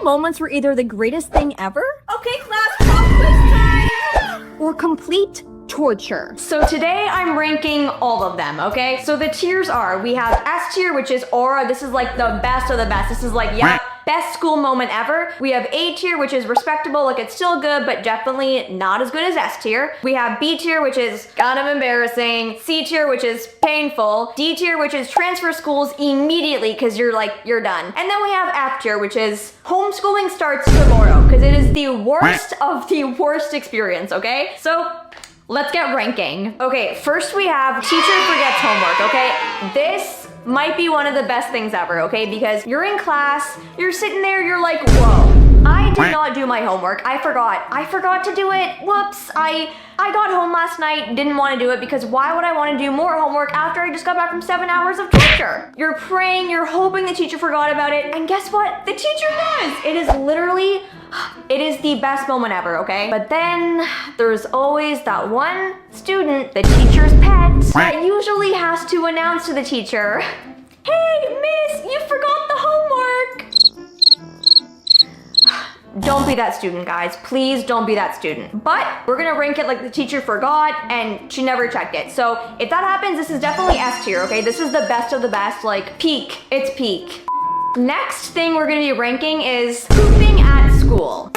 moments were either the greatest thing ever Okay, class, pop quiz time! or complete torture. So today I'm ranking all of them, okay? So the tiers are, we have S tier, which is aura. This is like the best of the best. This is like, yeah, best school moment ever. We have A tier, which is respectable. Like, it's still good, but definitely not as good as S tier. We have B tier, which is kind of embarrassing. C tier, which is painful. D tier, which is transfer schools immediately because you're done. And then we have F tier, which is homeschooling starts tomorrow because it is the worst of the worst experience, okay? So let's get ranking. Okay, first we have teacher forgets homework, okay? This might be one of the best things ever, okay? Because you're in class, you're sitting there, you're like, whoa, I did not do my homework. I forgot to do it. Whoops, I got home last night, didn't want to do it because why would I want to do more homework after I just got back from 7 hours of torture? You're praying, you're hoping the teacher forgot about it, and guess what? The teacher does! It is literally, it is the best moment ever, okay? But then there's always that one student, the teacher's pet, that usually has to announce to the teacher, hey, miss, you forgot the homework. Don't be that student, guys. Please don't be that student. But we're gonna rank it like the teacher forgot and she never checked it. So if that happens, this is definitely S tier, okay? This is the best of the best, like peak. It's peak. Next thing we're gonna be ranking is pooping at school.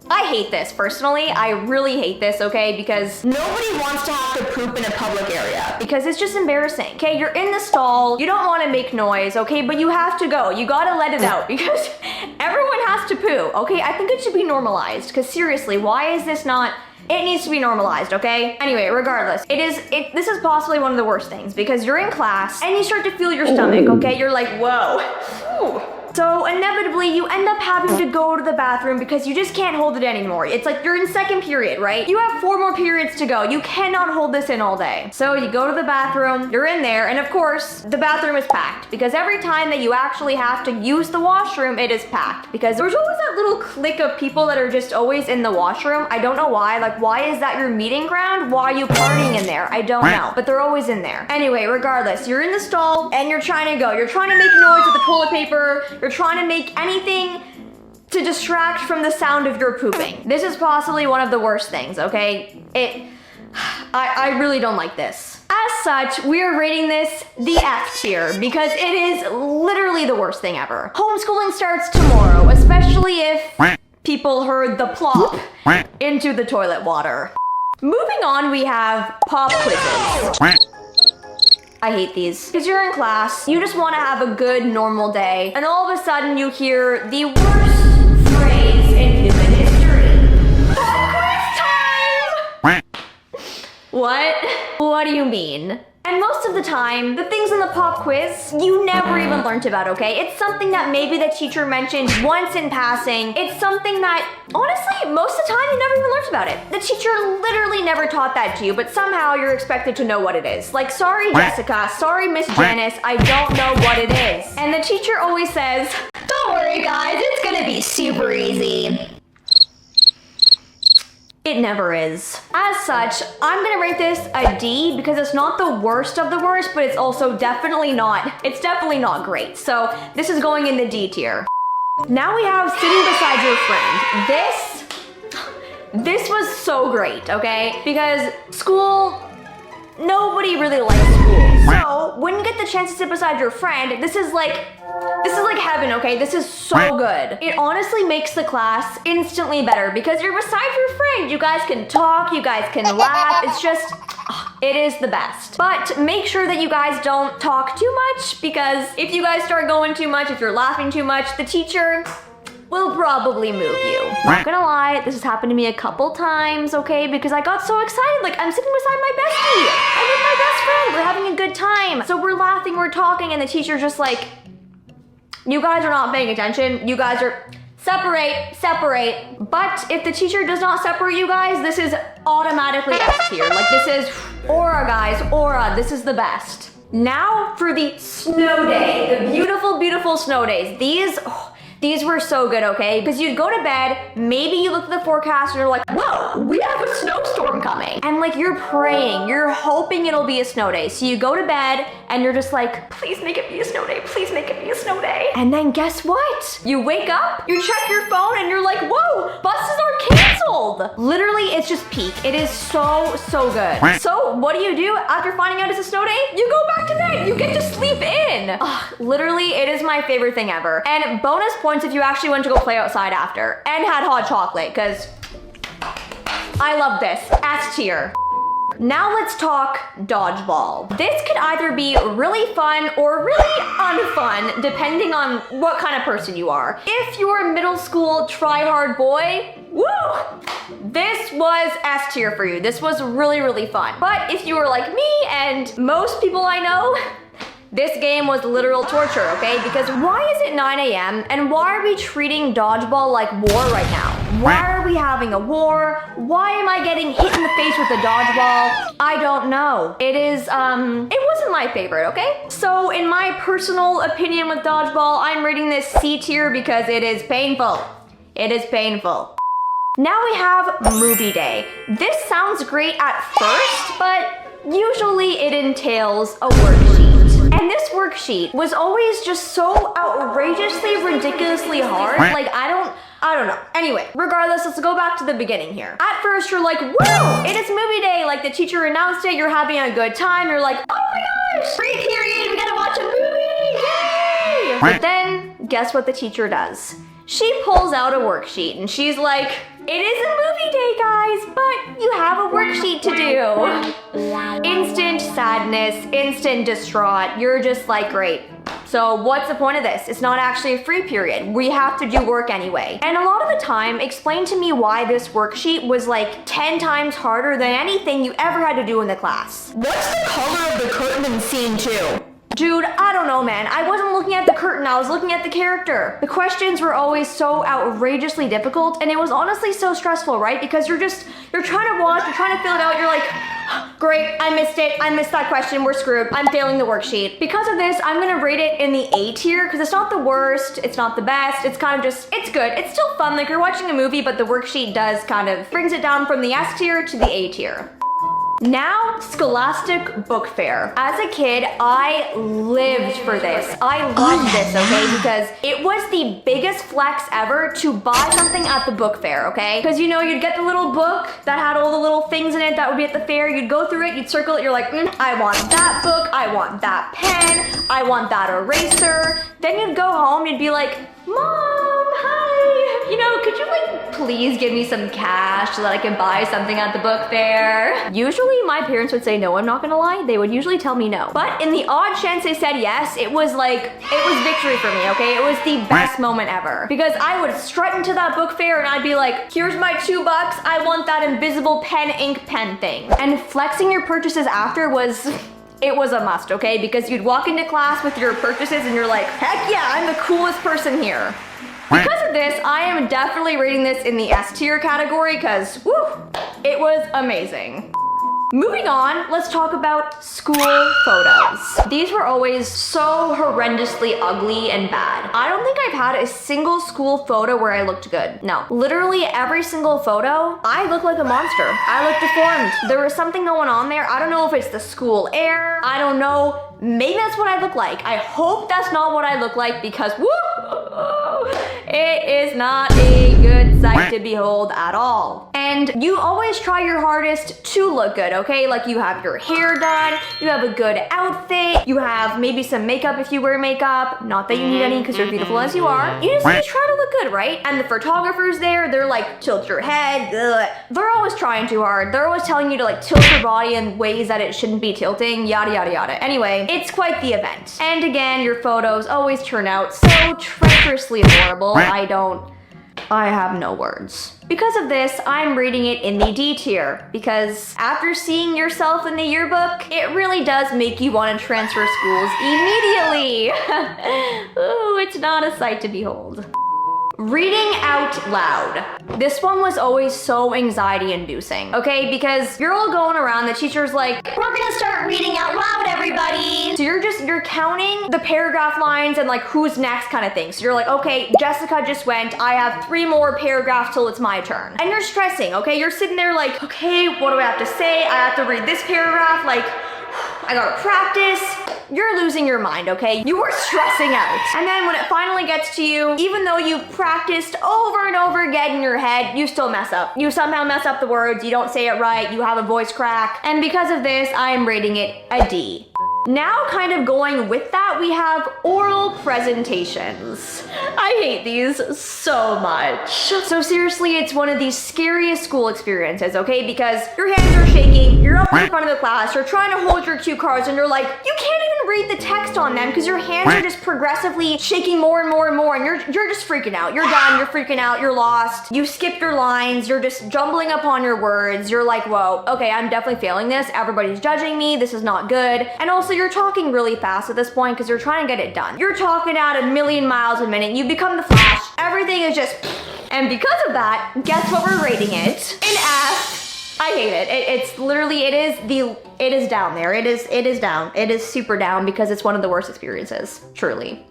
I hate this, personally. I really hate this, okay? Because nobody wants to have to poop in a public area. Because it's just embarrassing, okay? You're in the stall, you don't want to make noise, okay? But you have to go. You gotta let it out because everyone has to poo, okay? I think it should be normalized. Because seriously, why is this not... It needs to be normalized, okay? Anyway, regardless, this is possibly one of the worst things because you're in class and you start to feel your stomach, okay? You're like, whoa. Ooh. So inevitably, you end up having to go to the bathroom because you just can't hold it anymore. It's like you're in second period, right? You have 4 more periods to go. You cannot hold this in all day. So you go to the bathroom, you're in there, and of course, the bathroom is packed because every time that you actually have to use the washroom, it is packed because there's always that little clique of people that are just always in the washroom. I don't know why. Like, why is that your meeting ground? Why are you partying in there? I don't know, but they're always in there. Anyway, regardless, you're in the stall and you're trying to go. You're trying to make noise with the toilet paper. You're trying to make anything to distract from the sound of your pooping. This is possibly one of the worst things, okay? I really don't like this. As such, we are rating this the F tier because it is literally the worst thing ever. Homeschooling starts tomorrow, especially if people heard the plop into the toilet water. Moving on, we have pop quizzes. I hate these. Because you're in class, you just want to have a good, normal day, and all of a sudden you hear the worst phrase in human history. Pop quiz time! What? What do you mean? And most of the time, the things in the pop quiz, you never even learned about, okay? It's something that maybe the teacher mentioned once in passing. It's something that, honestly, most of the time you never even learned about it. The teacher literally never taught that to you, but somehow you're expected to know what it is. Like, sorry, Jessica, sorry, Miss Janice, I don't know what it is. And the teacher always says, don't worry, guys, it's gonna be super easy. It never is. As such, I'm gonna rate this a D because it's not the worst of the worst, but it's also definitely not great. So this is going in the D tier. Now we have sitting beside your friend. This was so great, okay? Because school, nobody really likes school. So when you get the chance to sit beside your friend, this is like heaven, okay? This is so good. It honestly makes the class instantly better because you're beside your friend. You guys can talk, you guys can laugh. It's just, it is the best. But make sure that you guys don't talk too much because if you guys start going too much, if you're laughing too much, the teacher will probably move you. Not gonna lie, this has happened to me a couple times, okay? Because I got so excited, like I'm sitting beside my bestie. I'm with my best friend, we're having a good time. So we're laughing, we're talking, and the teacher's just like, you guys are not paying attention. You guys are, separate. But if the teacher does not separate you guys, this is automatically S tier. Like this is aura, guys, aura, this is the best. Now for the snow day, the beautiful, beautiful snow days. These were so good, okay? Because you'd go to bed, maybe you look at the forecast and you're like, whoa, we have a snowstorm coming. And like you're praying, you're hoping it'll be a snow day. So you go to bed and you're just like, please make it be a snow day, please make it be a snow day. And then guess what? You wake up, you check your phone and you're like, whoa, buses are canceled. Literally, it's just peak. It is so good. So what do you do after finding out it's a snow day? You go back to bed, you get to sleep in. Ugh, literally, it is my favorite thing ever. And bonus points if you actually went to go play outside after and had hot chocolate, because I love this. S tier. Now let's talk dodgeball. This could either be really fun or really unfun, depending on what kind of person you are. If you're a middle school try-hard boy, woo! This was S tier for you. This was really fun. But if you were like me and most people I know, this game was literal torture, okay? Because why is it 9 a.m. and why are we treating dodgeball like war right now? Why are we having a war? Why am I getting hit in the face with a dodgeball? I don't know. It wasn't my favorite, okay? So in my personal opinion with dodgeball, I'm rating this C tier because it is painful. It is painful. Now we have movie day. This sounds great at first, but usually it entails a worksheet. And this worksheet was always just so outrageously, ridiculously hard. Like, I don't know. Anyway, regardless, let's go back to the beginning here. At first, you're like, woo, it is movie day. Like, the teacher announced it, you're having a good time. You're like, oh my gosh, free period, we gotta watch a movie, yay! But then, guess what the teacher does? She pulls out a worksheet and she's like, it is a movie day, guys, but you have a worksheet to do. Instant sadness, instant distraught. You're just like, great. So what's the point of this? It's not actually a free period. We have to do work anyway. And a lot of the time, explain to me why this worksheet was like 10 times harder than anything you ever had to do in the class. What's the color of the curtain in scene 2? Dude, I don't know, man. I wasn't looking at the curtain, I was looking at the character. The questions were always so outrageously difficult, and it was honestly so stressful, right? Because you're trying to watch, you're trying to fill it out, you're like, great, I missed it, I missed that question, we're screwed, I'm failing the worksheet. Because of this, I'm gonna rate it in the A tier, because it's not the worst, it's not the best, it's kind of just, it's good, it's still fun, like you're watching a movie, but the worksheet does kind of, brings it down from the S tier to the A tier. Now, Scholastic Book Fair. As a kid, I lived for this. I loved this, okay? Because it was the biggest flex ever to buy something at the book fair, okay? Because you know, you'd get the little book that had all the little things in it that would be at the fair. You'd go through it, you'd circle it, you're like, I want that book, I want that pen, I want that eraser. Then you'd go home, you'd be like, Mom, hi, you know, could you like please give me some cash so that I can buy something at the book fair? Usually my parents would say no, I'm not gonna lie. They would usually tell me no. But in the odd chance they said yes, it was victory for me, okay? It was the best moment ever. Because I would strut into that book fair and I'd be like, here's my $2, I want that invisible ink pen thing. And flexing your purchases after was, it was a must, okay? Because you'd walk into class with your purchases and you're like, heck yeah, I'm the coolest person here. Because of this, I am definitely rating this in the S tier category because, woo, it was amazing. Moving on, let's talk about school photos. These were always so horrendously ugly and bad. I don't think I've had a single school photo where I looked good. No, literally every single photo, I look like a monster. I look deformed. There was something going on there. I don't know if it's the school air. I don't know. Maybe that's what I look like. I hope that's not what I look like because, woo, it is not a good sight to behold at all. And you always try your hardest to look good, okay? Like you have your hair done, you have a good outfit, you have maybe some makeup if you wear makeup. Not that you need any because you're beautiful as you are. You just try to look good, right? And the photographers there, they're like, tilt your head. Ugh. They're always trying too hard. They're always telling you to like tilt your body in ways that it shouldn't be tilting, yada, yada, yada. Anyway, it's quite the event. And again, your photos always turn out so treacherously horrible. I have no words. Because of this, I'm rating it in the D tier, because after seeing yourself in the yearbook, it really does make you want to transfer schools immediately. Ooh, it's not a sight to behold. Reading out loud. This one was always so anxiety inducing, okay? Because you're all going around, the teacher's like, we're gonna start reading out loud, everybody. So you're counting the paragraph lines and like who's next kind of thing. So you're like, okay, Jessica just went, I have 3 more paragraphs till it's my turn. And you're stressing, okay? You're sitting there like, okay, what do I have to say? I have to read this paragraph, like, I gotta practice. You're losing your mind, okay? You were stressing out. And then when it finally gets to you, even though you've practiced over and over again in your head, you still mess up. You somehow mess up the words, you don't say it right, you have a voice crack. And because of this, I'm rating it a D. Now, kind of going with that, we have oral presentations. I hate these so much. So seriously, it's one of the scariest school experiences, okay? Because your hands are shaking, you're up in front of the class, you're trying to hold your cue cards, and you're like, you can't even read the text on them because your hands are just progressively shaking more and more and more, and you're just freaking out. You're done, you're freaking out, you're lost. You skipped your lines, you're just jumbling upon your words. You're like, whoa, okay, I'm definitely failing this. Everybody's judging me, this is not good. And also, you're talking really fast at this point because you're trying to get it done. You're talking at 1,000,000 miles a minute. You become the Flash. Everything is just, and because of that, guess what we're rating it? An F. I hate it. It's literally, it is down there. It is down. It is super down because it's one of the worst experiences, truly.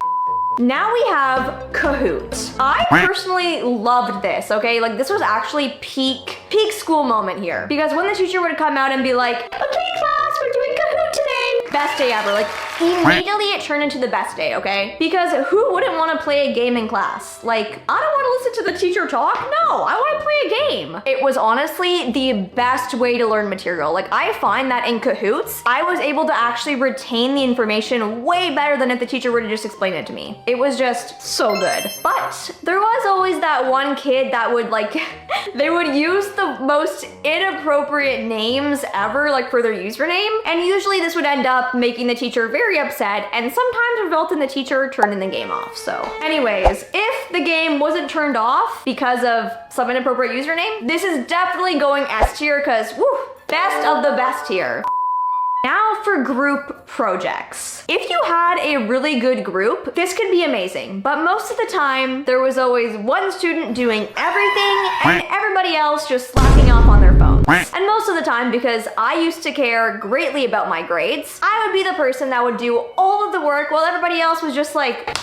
Now we have Kahoot. I personally loved this, okay? Like, this was actually peak school moment here. Because when the teacher would come out and be like, okay class, we're doing Kahoot today. Best day ever. Like, immediately it turned into the best day, okay? Because who wouldn't want to play a game in class? Like, I don't want to listen to the teacher talk. No, I want to play a game. It was honestly the best way to learn material. Like, I find that in Kahoots, I was able to actually retain the information way better than if the teacher were to just explain it to me. It was just so good. But there was always that one kid that would like, they would use the most inappropriate names ever, like for their username. And usually this would end up making the teacher very upset and sometimes result in the teacher turning the game off. So anyways, if the game wasn't turned off because of some inappropriate username, this is definitely going S tier because woo, best of the best here. Now for group projects. If you had a really good group, this could be amazing, but most of the time, there was always one student doing everything and everybody else just slacking off on their phones. And most of the time, because I used to care greatly about my grades, I would be the person that would do all of the work while everybody else was just like,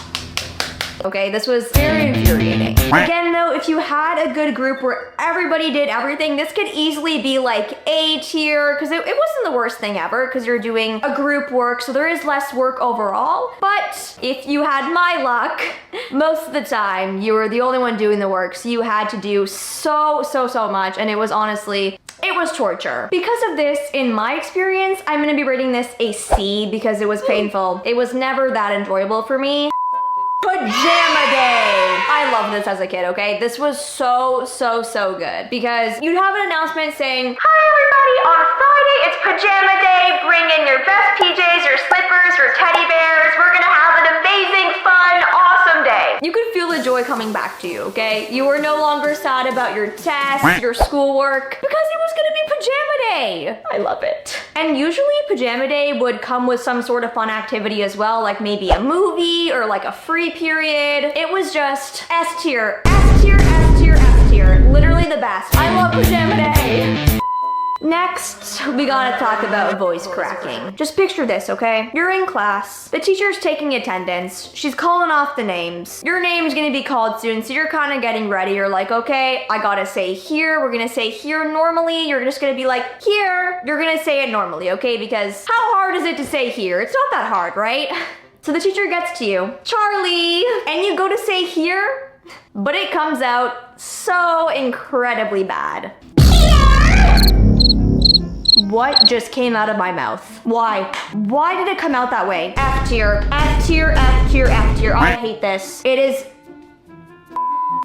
okay, this was very infuriating. Again though, if you had a good group where everybody did everything, this could easily be like A tier, because it wasn't the worst thing ever, because you're doing a group work, so there is less work overall. But if you had my luck, most of the time, you were the only one doing the work, so you had to do so much, and it was honestly, it was torture. Because of this, in my experience, I'm gonna be rating this a C because it was painful. It was never that enjoyable for me. Pajama day! I loved this as a kid, okay? This was so good. Because you'd have an announcement saying, hi everybody, on Friday it's pajama day. Bring in your best PJs, your slippers, your teddy bears. We're gonna have an amazing, fun, awesome day. You could feel the joy coming back to you, okay? You were no longer sad about your tests, your schoolwork, because it was gonna be pajama day. I love it. And usually pajama day would come with some sort of fun activity as well, like maybe a movie or like a free period. It was just S tier, S tier, S tier, S tier. Literally the best. I love pajama day. Next, we gotta talk about voice cracking. Just picture this, okay? You're in class, the teacher's taking attendance, she's calling off the names. Your name's gonna be called soon, so you're kind of getting ready. You're like, okay, I gotta say here, we're gonna say here normally. You're just gonna be like, here. You're gonna say it normally, okay? Because how hard is it to say here? It's not that hard, right? So the teacher gets to you, Charlie, and you go to say here, but it comes out so incredibly bad. What just came out of my mouth? Why? Why did it come out that way? F tier, F tier, F tier, F tier. I hate this. It is.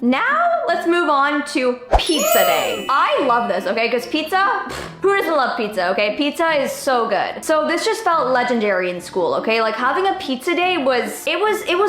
Now, let's move on to pizza day. I love this, okay? Because pizza, who doesn't love pizza, okay? Pizza is so good. So this just felt legendary in school, okay? Like having a pizza day was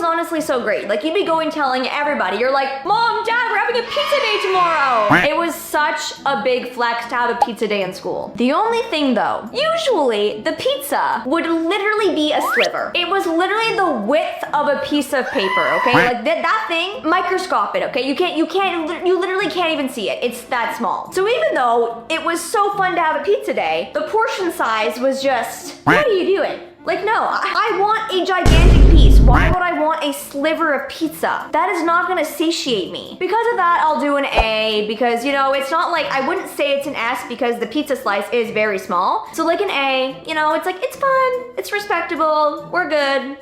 honestly so great. Like you'd be going telling everybody, you're like, Mom, Dad, we're having a pizza day tomorrow. It was such a big flex to have a pizza day in school. The only thing though, usually the pizza would literally be a sliver. It was literally the width of a piece of paper, okay? Like that thing, microscopic, okay? okay? You literally can't even see it. It's that small. So even though it was so fun to have a pizza day, the portion size was just, what are you doing? Like, no, I want a gigantic piece. Why would I want a sliver of pizza? That is not gonna satiate me. Because of that, I'll do an A because, you know, it's not like, I wouldn't say it's an S because the pizza slice is very small. So like an A, you know, it's like, it's fun, it's respectable, we're good.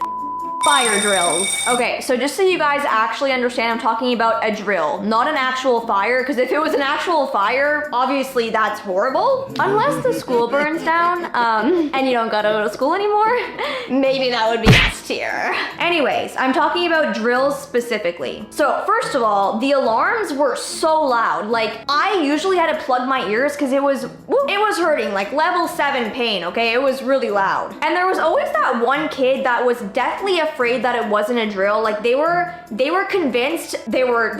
Fire drills. Okay, so just so you guys actually understand, I'm talking about a drill, not an actual fire, because if it was an actual fire, obviously that's horrible. Unless the school burns down, and you don't gotta go to school anymore, maybe that would be S tier. Anyways, I'm talking about drills specifically. So first of all, the alarms were so loud. Like, I usually had to plug my ears because it was hurting, like level 7 pain, okay? It was really loud. And there was always that one kid that was deathly afraid that it wasn't a drill. Like they were convinced they were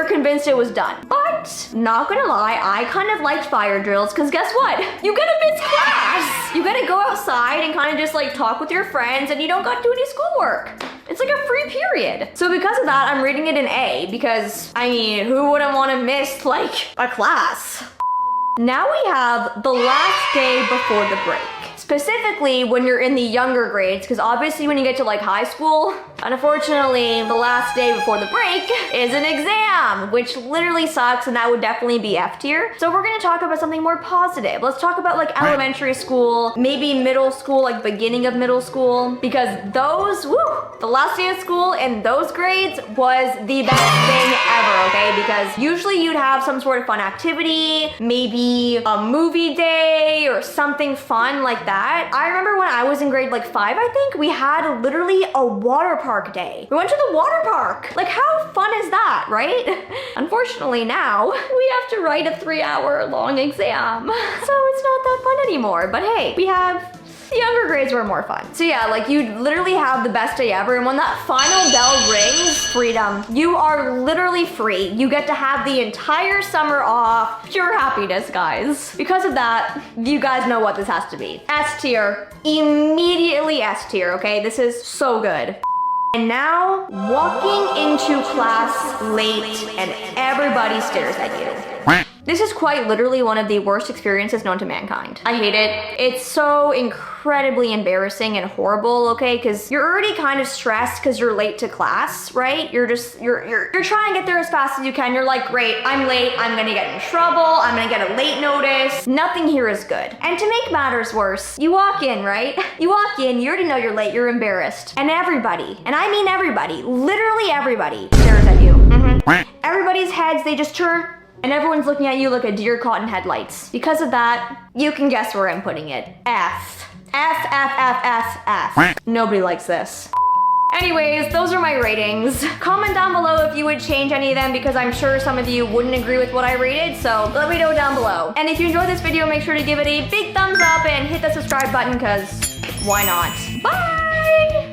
convinced it was done. But not gonna lie, I kind of liked fire drills because guess what? You get a miss class. You gotta go outside and kind of just like talk with your friends and you don't got to do any schoolwork. It's like a free period. So because of that, I'm rating it an A because I mean, who wouldn't want to miss like a class? Now we have the last day before the break. Specifically when you're in the younger grades, because obviously when you get to like high school, unfortunately, the last day before the break is an exam, which literally sucks, and that would definitely be F tier. So we're gonna talk about something more positive. Let's talk about like elementary school, maybe middle school, like beginning of middle school, because those, the last day of school in those grades was the best thing ever, okay? Because usually you'd have some sort of fun activity, maybe a movie day or something fun like that. I remember when I was in grade like 5, I think, we had literally a water park day. We went to the water park. Like, how fun is that, right? Unfortunately now, we have to write a 3-hour long exam. So it's not that fun anymore. But hey, the younger grades were more fun. So yeah, like you literally have the best day ever. And when that final bell rings, freedom. You are literally free. You get to have the entire summer off. Pure happiness, guys. Because of that, you guys know what this has to be. S tier. Immediately S tier, okay? This is so good. And now, walking into class late and everybody stares at you. This is quite literally one of the worst experiences known to mankind. I hate it. It's so incredibly embarrassing and horrible, okay? Because you're already kind of stressed because you're late to class, right? You're trying to get there as fast as you can. You're like, great, I'm late. I'm gonna get in trouble. I'm gonna get a late notice. Nothing here is good. And to make matters worse, you walk in, right? You walk in, you already know you're late, you're embarrassed. And everybody, and I mean everybody, literally everybody stares at you. Everybody's heads, they just turn, and everyone's looking at you like a deer caught in headlights. Because of that, you can guess where I'm putting it. F. F, F, F, F, F. Nobody likes this. Anyways, those are my ratings. Comment down below if you would change any of them because I'm sure some of you wouldn't agree with what I rated, so let me know down below. And if you enjoyed this video, make sure to give it a big thumbs up and hit the subscribe button because why not? Bye!